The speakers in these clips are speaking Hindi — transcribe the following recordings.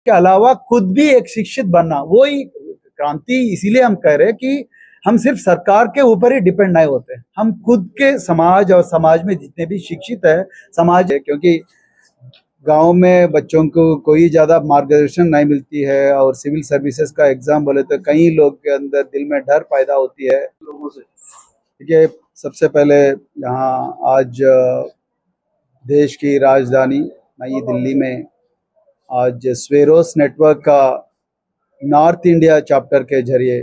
के अलावा खुद भी एक शिक्षित बनना, वो ही क्रांति। इसीलिए हम कह रहे हैं कि हम सिर्फ सरकार के ऊपर ही डिपेंड नहीं होते, हम खुद के समाज और समाज में जितने भी शिक्षित है समाज है, क्योंकि गांव में बच्चों को कोई ज्यादा मार्गदर्शन नहीं मिलती है और सिविल सर्विसेज का एग्जाम बोले तो कई लोग के अंदर दिल में डर पैदा होती है लोगों से। देखिए, सबसे पहले यहाँ आज देश की राजधानी नई दिल्ली में आज स्वेरोस नेटवर्क का नॉर्थ इंडिया चैप्टर के जरिए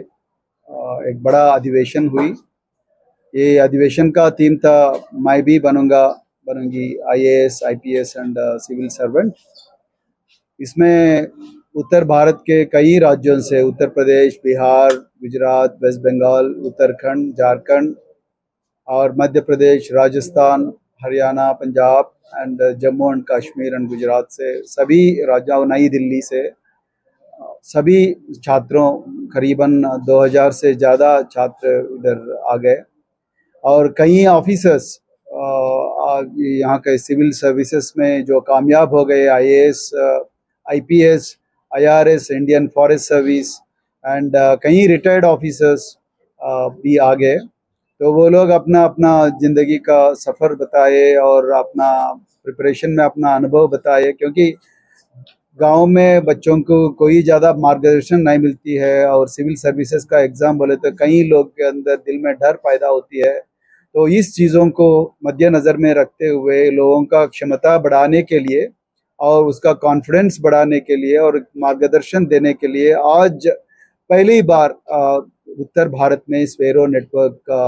एक बड़ा अधिवेशन हुई। ये अधिवेशन का थीम था मैं भी बनूंगी IAS, IPS and civil servant. इसमें उत्तर भारत के कई राज्यों से, उत्तर प्रदेश, बिहार, गुजरात, वेस्ट बंगाल, उत्तराखंड, झारखंड और Madhya Pradesh, Rajasthan, Haryana, Punjab and Jammu and Kashmir and Gujarat से, सभी राज्यों, नई दिल्ली से सभी छात्रों, करीबन 2000 से ज़्यादा छात्र इधर आ गए और कई ऑफिसर्स यहाँ के सिविल सर्विसेज में जो कामयाब हो गए, IAS, IPS, IRS, Indian forest service and कई रिटायर्ड ऑफिसर्स भी आ गए। तो वो लोग अपना अपना ज़िंदगी का सफ़र बताए और अपना प्रिपरेशन में अपना अनुभव बताए, क्योंकि गांव में बच्चों को कोई ज़्यादा मार्गदर्शन नहीं मिलती है और सिविल सर्विसेज का एग्ज़ाम बोले तो कई लोग के अंदर दिल में डर पैदा होती है। तो इस चीज़ों को मद्देनज़र में रखते हुए लोगों का क्षमता बढ़ाने के लिए और उसका कॉन्फिडेंस बढ़ाने के लिए और मार्गदर्शन देने के लिए आज पहली बार उत्तर भारत में स्वेरो नेटवर्क का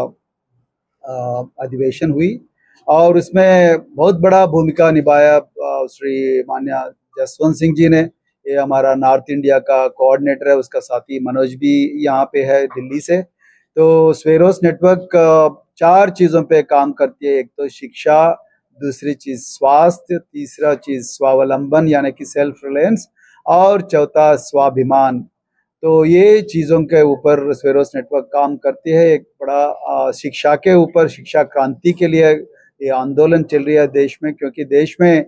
अधिवेशन हुई और उसमें बहुत बड़ा भूमिका निभाया श्री मान्य जसवंत सिंह जी ने। ये हमारा नॉर्थ इंडिया का कोऑर्डिनेटर है, उसका साथी मनोज भी यहाँ पे है दिल्ली से। तो स्वेरोस नेटवर्क 4 चीज़ों पे काम करती है। एक तो शिक्षा, दूसरी चीज़ स्वास्थ्य, तीसरा चीज़ स्वावलंबन यानी कि सेल्फ रिलायंस और चौथा स्वाभिमान। तो ये चीज़ों के ऊपर स्वेरोस नेटवर्क काम करती है। एक बड़ा शिक्षा के ऊपर, शिक्षा क्रांति के लिए ये आंदोलन चल रही है देश में, क्योंकि देश में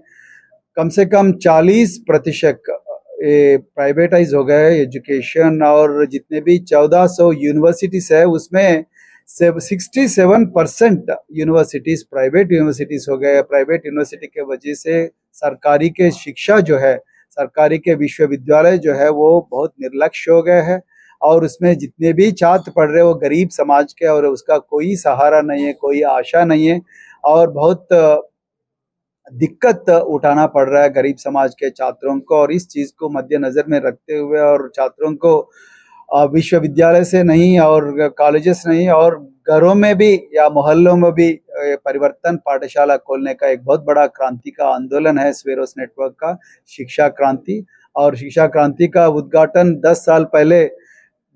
कम से कम 40% प्राइवेटाइज हो गए एजुकेशन और जितने भी 1400 यूनिवर्सिटीज़ है उसमें 67% यूनिवर्सिटीज़ प्राइवेट यूनिवर्सिटीज़ हो गए। प्राइवेट यूनिवर्सिटी के वजह से सरकारी के शिक्षा जो है, सरकारी के विश्वविद्यालय जो है वो बहुत निर्लक्ष्य हो गए हैं और उसमें जितने भी छात्र पढ़ रहे हैं वो गरीब समाज के और उसका कोई सहारा नहीं है, कोई आशा नहीं है और बहुत दिक्कत उठाना पड़ रहा है गरीब समाज के छात्रों को। और इस चीज़ को मद्देनज़र में रखते हुए और छात्रों को विश्वविद्यालय से नहीं और कॉलेजेस नहीं और घरों में भी या मोहल्लों में भी परिवर्तन पाठशाला खोलने का एक बहुत बड़ा क्रांति का आंदोलन है स्वेरोस नेटवर्क का शिक्षा क्रांति। और शिक्षा क्रांति का उद्घाटन 10 साल पहले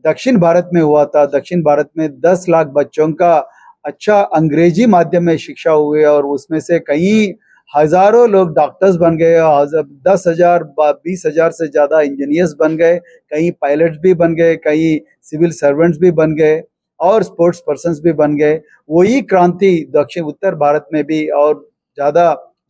दक्षिण भारत में हुआ था। दक्षिण भारत में 10 लाख बच्चों का अच्छा अंग्रेजी माध्यम में शिक्षा हुई और उसमें से कई हजारों लोग डॉक्टर्स बन गए, 10,000 20,000 से ज़्यादा इंजीनियर्स बन गए, कई पायलट्स भी बन गए, कई सिविल सर्वेंट्स भी बन गए और स्पोर्ट्स पर्सन्स भी बन गए। वही क्रांति दक्षिण उत्तर भारत में भी और ज़्यादा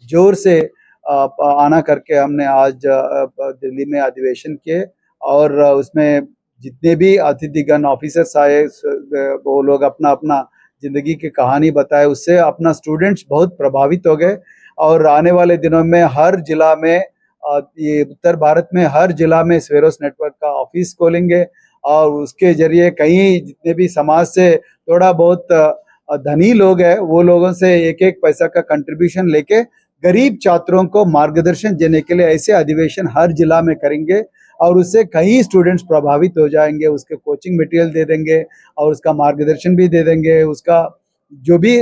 जोर से आना करके हमने आज दिल्ली में अधिवेशन किए और उसमें जितने भी अतिथिगण ऑफिसर्स आए वो लोग अपना अपना ज़िंदगी की कहानी बताए। उससे अपना स्टूडेंट्स बहुत प्रभावित हो गए और आने वाले दिनों में हर जिला में ये उत्तर भारत में हर जिला में स्वेरोस नेटवर्क का ऑफिस खोलेंगे और उसके जरिए कई जितने भी समाज से थोड़ा बहुत धनी लोग हैं वो लोगों से एक एक पैसा का कंट्रीब्यूशन लेके गरीब छात्रों को मार्गदर्शन देने के लिए ऐसे अधिवेशन हर जिला में करेंगे और उससे कई स्टूडेंट्स प्रभावित हो जाएंगे। उसके कोचिंग मटेरियल दे देंगे और उसका मार्गदर्शन भी दे देंगे। उसका जो भी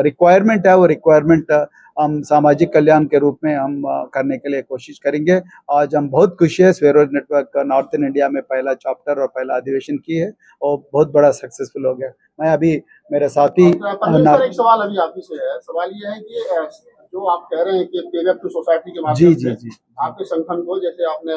रिक्वायरमेंट है वो रिक्वायरमेंट हम सामाजिक कल्याण के रूप में हम करने के लिए कोशिश करेंगे। आज हम बहुत खुशी है स्वेरोस नेटवर्क का नॉर्थन इंडिया में पहला चैप्टर और पहला अधिवेशन की है और बहुत बड़ा सक्सेसफुल हो गया। मैं अभी मेरे साथी एक सवाल अभी आप से है, सवाल ये है कि जो आप कह रहे हैं कि पे बैक टू सोसाइटी के माध्यम से आपके संगठन को, जैसे आपने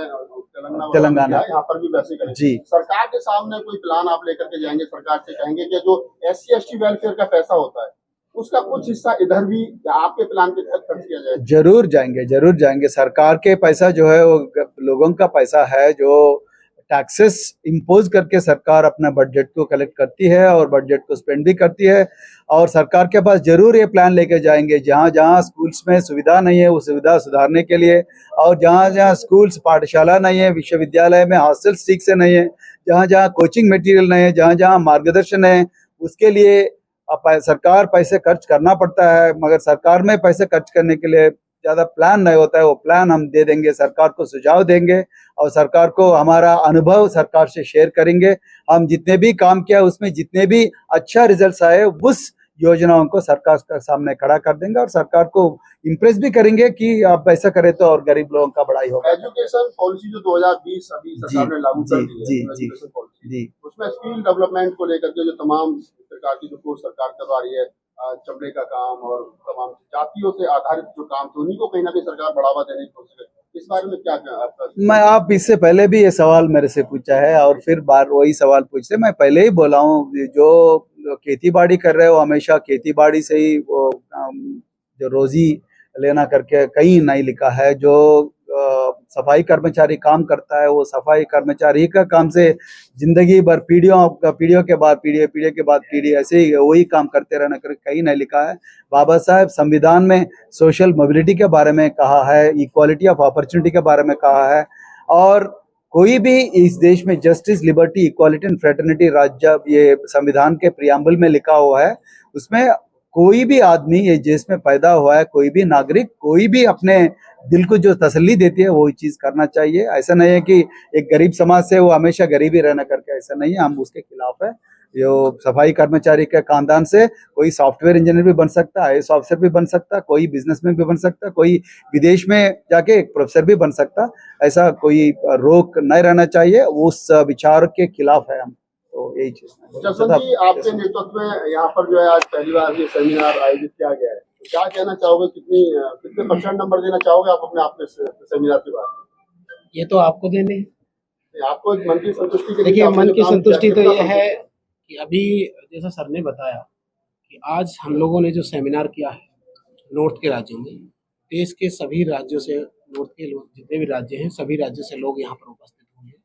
तेलंगाना यहाँ पर भी वैसे करें जी, सरकार के सामने कोई प्लान आप लेकर के जाएंगे, सरकार से कहेंगे कि जो SC ST वेलफेयर का पैसा होता है उसका कुछ हिस्सा इधर भी आपके प्लान के तहत खर्च किया जाए? जरूर जाएंगे। सरकार के पैसा जो है वो लोगों का पैसा है, जो टैक्सेस इम्पोज करके सरकार अपना बजट को कलेक्ट करती है और बजट को स्पेंड भी करती है। और सरकार के पास जरूर ये प्लान लेके जाएंगे, जहाँ जहाँ स्कूल्स में सुविधा नहीं है वो सुविधा सुधारने के लिए, और जहाँ जहाँ स्कूल्स पाठशाला नहीं है, विश्वविद्यालय में हॉस्टल्स ठीक से नहीं है, जहाँ जहाँ कोचिंग मटेरियल नहीं है, जहाँ जहाँ मार्गदर्शन है, उसके लिए सरकार पैसे खर्च करना पड़ता है। मगर सरकार में पैसे खर्च करने के लिए ज्यादा प्लान नहीं होता है, वो प्लान हम दे देंगे, सरकार को सुझाव देंगे और सरकार को हमारा अनुभव सरकार से शेयर करेंगे। हम जितने भी काम किया उसमें जितने भी अच्छा रिजल्ट्स आए उस योजनाओं को सरकार के सामने खड़ा कर देंगे और सरकार को इम्प्रेस भी करेंगे कि आप ऐसा करें तो और गरीब लोगों का बड़ाई होगा। एजुकेशन पॉलिसी जो 2020 अभी सरकार ने लागू कर दी है, एजुकेशन पॉलिसी, उसमें स्किल डेवलपमेंट को लेकर के जो तमाम प्रकार की जो कोर्स सरकार करवा रही है, चमड़े का काम और तमाम जातियों से आधारित जो काम थे उन्हीं को कहीं ना कहीं सरकार बढ़ावा देने की कोशिश कर, इस बारे में क्या आपका? मैं आप इससे पहले भी ये सवाल मेरे से पूछा है और फिर बार वही सवाल पूछते। मैं पहले ही बोला हूँ, जो खेती बाड़ी कर रहे हो हमेशा खेती बाड़ी से ही वो जो रोजी लेना करके कहीं नहीं लिखा है। जो सफाई कर्मचारी काम करता है वो सफाई कर्मचारी का काम से जिंदगी भर पीढ़ियों के बाद पीढ़ी ऐसे ही वही काम करते रहना कर कहीं नहीं लिखा है। बाबा साहब संविधान में सोशल मोबिलिटी के बारे में कहा है, इक्वालिटी ऑफ अपॉर्चुनिटी के बारे में कहा है, और कोई भी इस देश में justice, liberty, equality and fraternity राज्य ये संविधान के प्रियम्बल में लिखा हुआ है। उसमें कोई भी आदमी ये देश में पैदा हुआ है, कोई भी नागरिक, कोई भी अपने दिल को जो तसल्ली देती है वो चीज करना चाहिए। ऐसा नहीं है कि एक गरीब समाज से वो हमेशा गरीब ही रहना करके, ऐसा नहीं है, हम उसके खिलाफ है। जो सफाई कर्मचारी के खानदान से कोई सॉफ्टवेयर इंजीनियर भी बन सकता है, आईएएस ऑफिसर भी बन सकता, कोई बिजनेसमैन भी बन सकता, कोई विदेश में जाके एक प्रोफेसर भी बन सकता। ऐसा कोई रोक नहीं रहना चाहिए, उस विचार के खिलाफ है हम। तो यही चीज जसवंत जी, आपके नेतृत्व में यहाँ पर जो है आज पहली बार ये सेमिनार आयोजित किया गया है, क्या कहना चाहोगे, कितने % नंबर देना चाहोगे आप अपने आपके सेमिनार के बाद? ये तो आपको देने हैं। आपको मन की संतुष्टि के लिए, देखिए मन की संतुष्टि तो ये है कि अभी जैसा सर ने बताया कि आज हम लोगों ने जो सेमिनार किया है नॉर्थ के राज्यों में, देश के सभी राज्यों से, नॉर्थ के जितने भी राज्य हैं सभी राज्यों से लोग यहाँ पर उपस्थित हुए हैं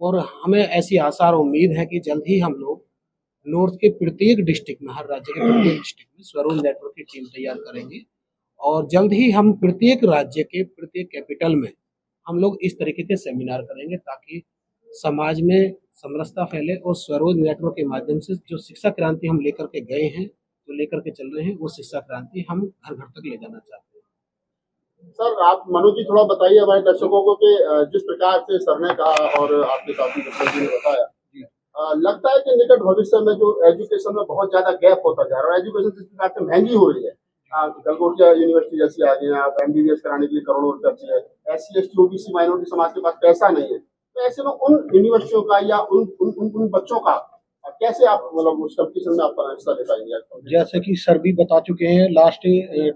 और हमें ऐसी आशा और उम्मीद है कि जल्द ही हम लोग नॉर्थ के प्रत्येक डिस्ट्रिक्ट में, हर राज्य के प्रत्येक डिस्ट्रिक्ट में स्वरोज नेटवर्क की टीम तैयार करेंगे और जल्द ही हम प्रत्येक राज्य के प्रत्येक कैपिटल में हम लोग इस तरीके के सेमिनार करेंगे ताकि समाज में समरसता फैले और स्वरोज नेटवर्क के माध्यम से जो शिक्षा क्रांति हम लेकर के गए हैं, जो लेकर के चल रहे हैं, वो शिक्षा क्रांति हम घर घर तक ले जाना चाहते हैं। सर, आप मनोज जी थोड़ा बताइए हमारे दर्शकों को कि जिस प्रकार से सर ने कहा और आपके साथी जसवंत जी ने बताया, लगता है कि निकट भविष्य में जो एजुकेशन में बहुत ज्यादा गैप होता जा रहा है और एजुकेशन जिस प्रकार से महंगी हो रही है, गलगोटिया यूनिवर्सिटी जैसी आ गई है, आप MBBS कराने के लिए करोड़ों रुपया चाहिए, SC ST OBC माइनॉरिटी समाज के पास पैसा नहीं है, तो ऐसे में उन यूनिवर्सिटियों का या उन बच्चों का कैसे आप मतलब उस कंपटीशन में आपका हिस्सा ले पाएंगे? जैसे कि सर भी बता चुके हैं, लास्ट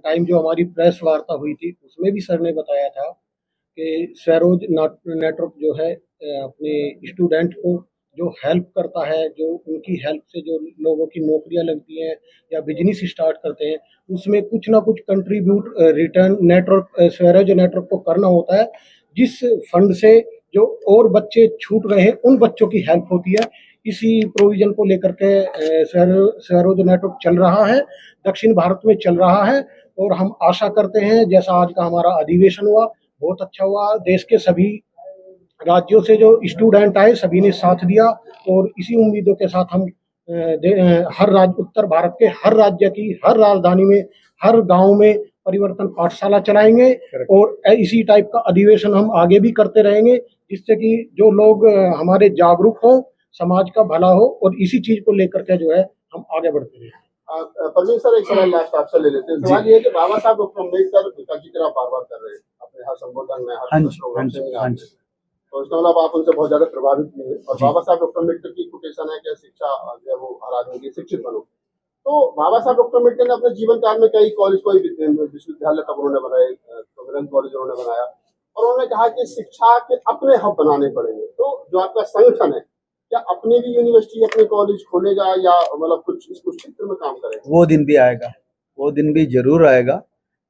टाइम जो हमारी प्रेस वार्ता हुई थी उसमें भी सर ने बताया था कि स्वरोज नेटवर्क जो है अपने स्टूडेंट को जो हेल्प करता है, जो उनकी हेल्प से जो लोगों की नौकरियां लगती हैं या बिजनेस स्टार्ट करते हैं, उसमें कुछ ना कुछ कंट्रीब्यूट रिटर्न नेटवर्क, स्वरोज नेटवर्क को करना होता है, जिस फंड से जो और बच्चे छूट रहे हैं उन बच्चों की हेल्प होती है। इसी प्रोविजन को लेकर के स्वरोज नेटवर्क चल रहा है, दक्षिण भारत में चल रहा है और हम आशा करते हैं, जैसा आज का हमारा अधिवेशन हुआ बहुत अच्छा हुआ, देश के सभी राज्यों से जो स्टूडेंट आए सभी ने साथ दिया और इसी उम्मीदों के साथ हम हर राज्य, उत्तर भारत के हर राज्य की हर राजधानी में, हर गांव में परिवर्तन पाठशाला चलाएंगे और इसी टाइप का अधिवेशन हम आगे भी करते रहेंगे, जिससे कि जो लोग हमारे जागरूक हो, समाज का भला हो और इसी चीज को लेकर के जो है हम आगे बढ़ते रहें। परवीन सर, एक सवाल लास्ट आपसे ले लेते हैं। सवाल ये है कि बाबा साहब डॉक्टर अम्बेडकर का जिक्र आप बार बार कर रहे हैं अपने हर संबोधन में, हर प्रोग्राम में, तो इसका मतलब आप उनसे बहुत ज्यादा प्रभावित नहीं है और बाबा साहब डॉक्टर अम्बेडकर की कोटेशन है कि शिक्षा जो है वो हर आदमी की शिक्षित बनो। तो बाबा साहब डॉक्टर अम्बेडकर ने अपने जीवन काल में कई कॉलेज, कोई विश्वविद्यालय तब उन्होंने बनाए, प्रोविडेंस कॉलेज उन्होंने बनाया और उन्होंने कहा कि शिक्षा के अपने हब बनाने पड़ेंगे। तो जो आपका संगठन है, क्या अपनी भी यूनिवर्सिटी, अपने कॉलेज खोलेगा या मतलब कुछ इस क्षेत्र में काम करेगा? वो दिन भी आएगा। वो दिन भी जरूर आएगा।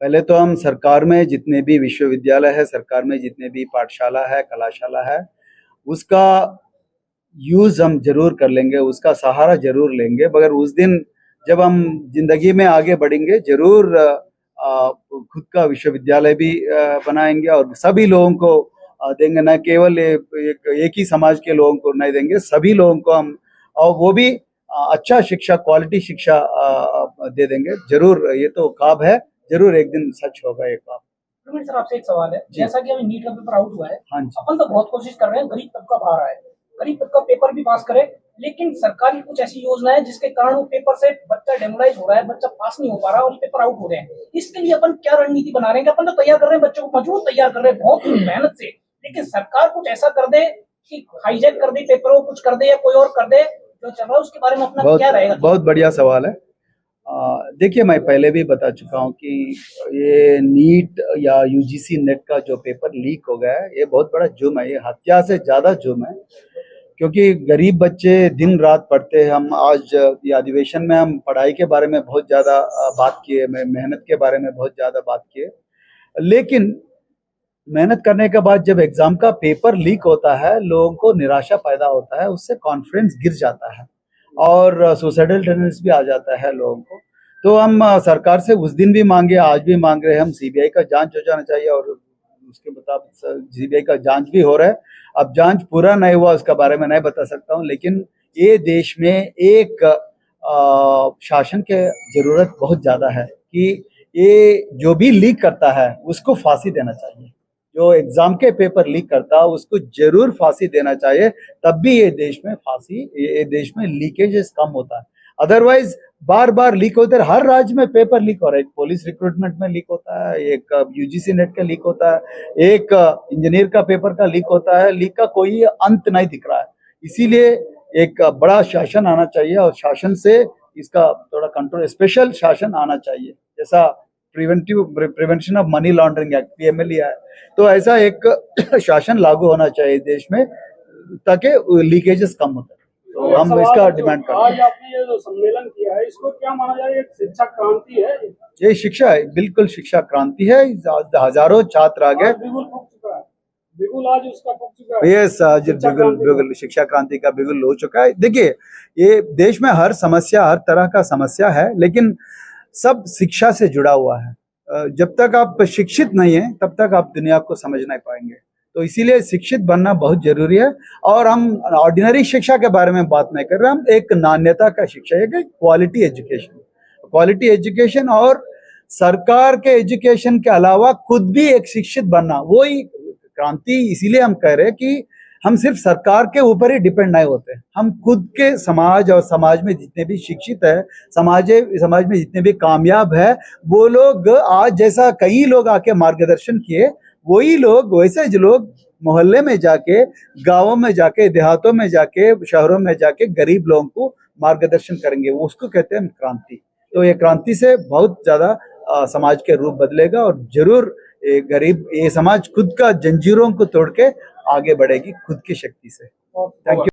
पहले तो हम सरकार में जितने भी विश्वविद्यालय है, सरकार में जितने भी पाठशाला है, कलाशाला है, उसका यूज हम जरूर कर लेंगे, उसका सहारा जरूर लेंगे। मगर उस दिन जब हम जिंदगी में आगे बढ़ेंगे, जरूर खुद का विश्वविद्यालय भी बनाएंगे और सभी लोगों को देंगे, न केवल एक ही समाज के लोगों को नहीं देंगे, सभी लोगों को हम, और वो भी अच्छा शिक्षा, क्वालिटी शिक्षा दे देंगे जरूर। ये तो ख्वाब है, जरूर एक दिन सच होगा ये ख्वाब। सर आपसे एक सवाल है, जैसा कि अभी नीट का पेपर आउट हुआ है, हाँ जी। अपन तो बहुत कोशिश कर रहे हैं गरीब तबका बाहर आए, गरीब तबका पेपर भी पास करे, लेकिन सरकार की कुछ ऐसी योजना है जिसके कारण वो पेपर से बच्चा डेमोराइज हो रहा है, बच्चा पास नहीं हो पा रहा और पेपर आउट हो रहे हैं। इसके लिए अपन क्या रणनीति बना रहे हैं? अपन तो तैयार कर रहे हैं, बच्चों को मजबूत तैयार कर रहे हैं बहुत मेहनत से, लेकिन सरकार कुछ ऐसा कर दे कि हाईजैक कर दे पेपर, कुछ कर दे या कोई और कर दे जो चल रहा है, उसके बारे में अपना क्या रहेगा? बहुत बढ़िया सवाल है। देखिए, मैं पहले भी बता चुका हूँ कि ये नीट या यूजीसी नेट का जो पेपर लीक हो गया है, ये बहुत बड़ा जुर्म है, ये हत्या से ज्यादा जुर्म है। क्योंकि गरीब बच्चे दिन रात पढ़ते हैं। हम आज ये अधिवेशन में हम पढ़ाई के बारे में बहुत ज्यादा बात किए, मेहनत के बारे में बहुत ज्यादा बात किए, लेकिन मेहनत करने के बाद जब एग्जाम का पेपर लीक होता है, लोगों को निराशा पैदा होता है, उससे कॉन्फिडेंस गिर जाता है और सुसाइडल टेंडेंसी भी आ जाता है लोगों को। तो हम सरकार से उस दिन भी मांगे, आज भी मांग रहे हैं, हम सीबीआई का जांच हो जाना चाहिए और उसके मुताबिक सीबीआई का जांच भी हो रहा है। अब जांच पूरा नहीं हुआ, उसके बारे में नहीं बता सकता हूँ, लेकिन ये देश में एक शासन के जरूरत बहुत ज्यादा है कि ये जो भी लीक करता है उसको फांसी देना चाहिए। जो एग्जाम के पेपर लीक करता है उसको जरूर फांसी देना चाहिए, तब भी ये देश में लीकेजेस कम होता है। अदरवाइज बार बार लीक होते हैं, हर राज्य में पेपर लीक हो रहा है। एक पुलिस रिक्रूटमेंट में लीक होता है, एक यूजीसी नेट का लीक होता है, एक इंजीनियर का पेपर का लीक होता है। लीक का कोई अंत नहीं दिख रहा है। इसीलिए एक बड़ा शासन आना चाहिए और शासन से इसका थोड़ा कंट्रोल, स्पेशल शासन आना चाहिए, जैसा prevention of money laundering act PMLE है, तो ऐसा एक शासन लागू होना चाहिए देश में ताकि लीकेजेस कम होते हैं। तो हम इसका डिमांड करते हैं। आज आपने ये जो सम्मेलन किया है, इसको क्या माना जाए? एक शिक्षा क्रांति है? ये शिक्षा है, बिल्कुल शिक्षा क्रांति है। हजारों छात्र आ गए। बिगुल आज उसका फूक चुका है। यस, बिगुल शिक्षा क्रांति का बिगुल हो चुका है। देखिए, ये देश में हर तरह का समस्या है, लेकिन सब शिक्षा से जुड़ा हुआ है। जब तक आप शिक्षित नहीं है, तब तक आप दुनिया को समझ नहीं पाएंगे। तो इसीलिए शिक्षित बनना बहुत जरूरी है। और हम ऑर्डिनरी शिक्षा के बारे में बात नहीं कर रहे, हम एक नान्यता का शिक्षा, एक क्वालिटी एजुकेशन और सरकार के एजुकेशन के अलावा खुद भी एक शिक्षित बनना, वही क्रांति। इसीलिए हम कह रहे हैं कि हम सिर्फ सरकार के ऊपर ही डिपेंड नहीं होते, हम खुद के समाज और समाज में जितने भी शिक्षित है, समाज में जितने भी कामयाब है, वो लोग आज जैसा कई लोग आके मार्गदर्शन किए, वही लोग, वैसे जो लोग मोहल्ले में जाके, गांवों में जाके, देहातों में जाके, शहरों में जाके गरीब लोगों को मार्गदर्शन करेंगे, उसको कहते हैं क्रांति। तो ये क्रांति से बहुत ज्यादा समाज के रूप बदलेगा और जरूर ये समाज खुद का जंजीरों को तोड़ के आगे बढ़ेगी खुद की शक्ति से। Thank you.